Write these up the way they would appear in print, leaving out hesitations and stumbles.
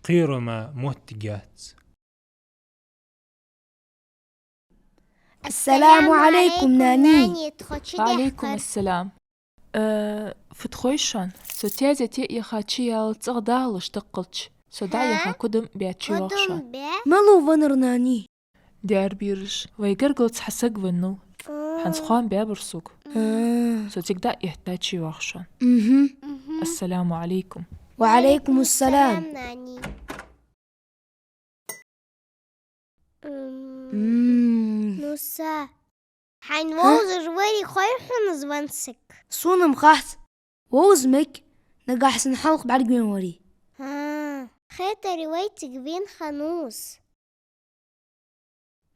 قيرما مهتجات. السلام عليكم ناني. وعليكم السلام. فتخويشان ستيازتي يخاتشيال تغدالش تقلش سدايا خاكدم بياتشيوخشان مالو فنر ناني ديار بيرش ويقرقلت حسق ونو حنسخوان بيابرسوك ستقدا يحتاجيوخشان. السلام عليكم. وعليكم السلام ناني. نوسا حنوزر وري خير حنزبنسك صونم خاحت ووزمك نقاح سنحلق بعد قوين وري خيطة روايتك بين خانوس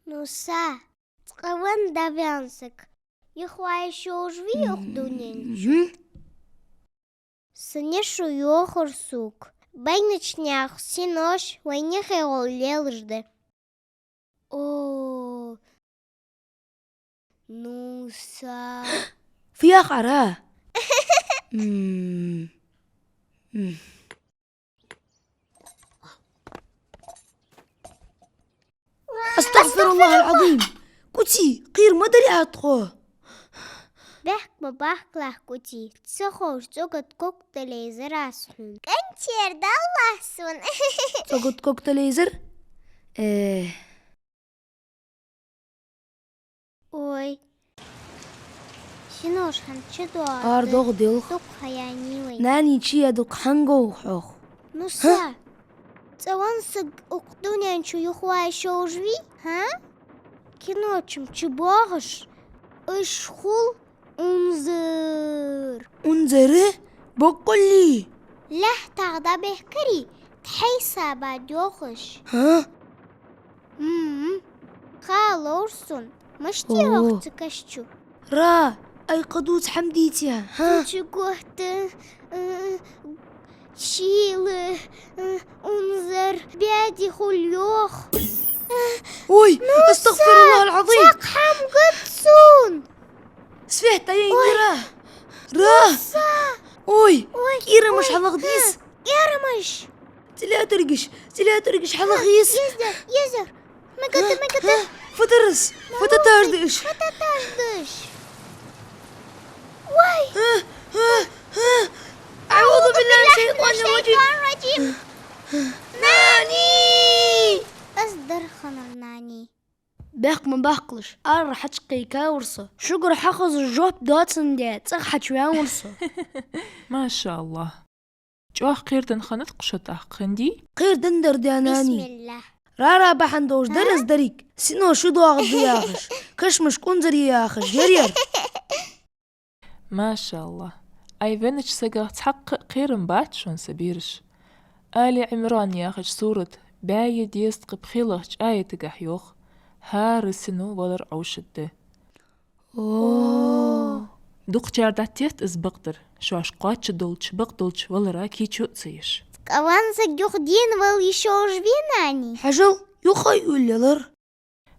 نوسا تقوان دافيانسك يخواي شوجوي يخدونين سنشو يوخر سوк بينچنях синош войнехе олелжде. О, نوسا فيها قراه. أستغفر الله العظيم. كوتي قير ما دري أتخوه بحك ببحك كوتي تسخوش تقد كوكتليزر أسحون كنتير دالله سون تقد كوكتليزر Ой, شنوش هنشدو أردوغ ديلخ دوك خياني وي ناني تشي أدوك حنقو خوخ نوسا تسوانسق اقدوني انشو يخواي شوجوي ها كنوچم چباغش اشخول انذر انذره بقولي له تغدا بهكري تحيسا بعد يوخش ها خالورسون مشتي أوه. وقت كشتو را أي قدوت حمديتيا ها تشقوهت شيل انذر بيدي خليوخ وي استغفر الله العظيم. تقحم قدسون سفيه تاين راه وي كيرا مش حلق ديس يرمش تلا ترقش حلق يس يزر ما قد فترس فتتاردش واي أعوذ بالله من الشيطان الرجيم. ناني أصدر خنر ناني باق ما باقلش راح تشقيكا ورصة شكر حخز الجوب دوتسن ديت صح شوية ورصة. ما شاء الله. جوخ قيردن خنت قشطة خندي قير دندر دي بسم ناني الله رارا بحندوش درس دريك سينو شو ضاغط ياخش كشمش كونزري ياخش يرير. ما شاء الله. أي فينش سقا تحقق قيرن باتشون سبيرش آل عمران ياخش سورة بايد يستقب خيلغش آية تقحيوخ هارسنو ولر عوشده. دوق جارداتيت إزبقدر شواش قاتش دولش بقدولش ولرا كيشو تسيش كوان سجوخ دين واليشوجوي ناني حجل يخي يقول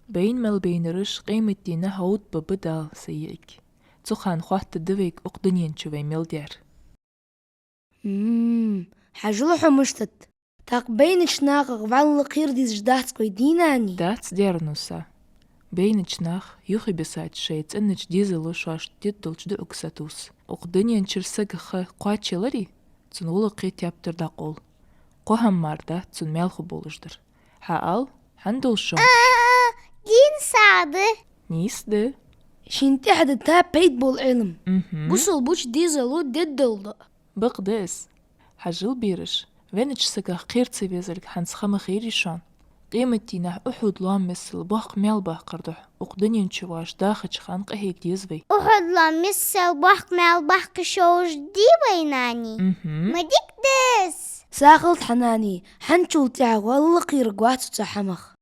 بين مال بينرش قيمة دينا هود ببدال سيئك تخان خوات الدويك أقدنين شوي ميلدير. حجل حمشتت تقبينش ناقق وعن القير دي جدات قيديناني داتس دير نوسا بينش ناخ يوخي بساعد شيت انش ديزلو شواش ديدلش دو اكساتوس أقدنين شرسك قواتشي لري تنولو قيت يابتر داقول قوهم ماردا تن ميلخو بولشدر حقال هندل شون دين سعده نيس دي شنتي حد تا بيت بول علم مهم. بوصل بوش ديزلو ديدل بقدس حجل بيرش وينش سقا قير تسيبيزلك حنس خم خيري شان قيمتي نح أحد لام مثل باق ميل باق قردح أقدنين شواش داخج خان قهيك ديزوي أحد لمسل بحق مال بحق شوج دي بيناني ما ديك دس ساقلت حناني حنشول تاع والله قير قوات تحمخ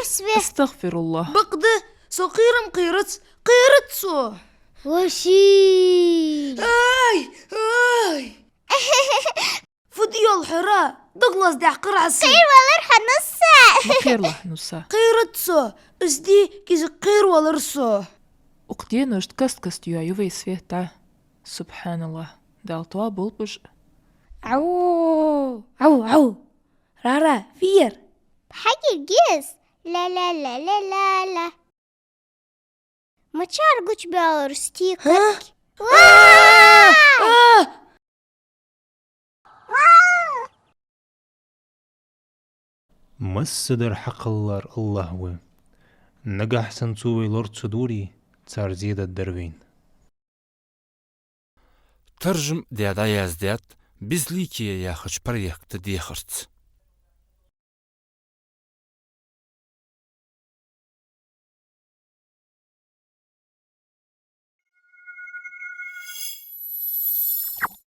يسوي استغفر الله بقده سو قيرم قيرت سو وشي اي فديو الحراء دغلس دع قرعسي خير والرحة نصا مخير له نوسا قيرت سو اسدي كيز قير والرسو أقدين وشت كست يوفي سفيتا سبحان الله دالتوا بولبج عو عو عو رارا فير حقي جيس لا لا لا لا لا لا ما تشاركوش بأورستيكك مصدر حقلر الله و نجح سنسوي لورد صدوري تار زيادة الدروين ترجم ديادا يازديات بزليكي يا خش بريخت ديخرت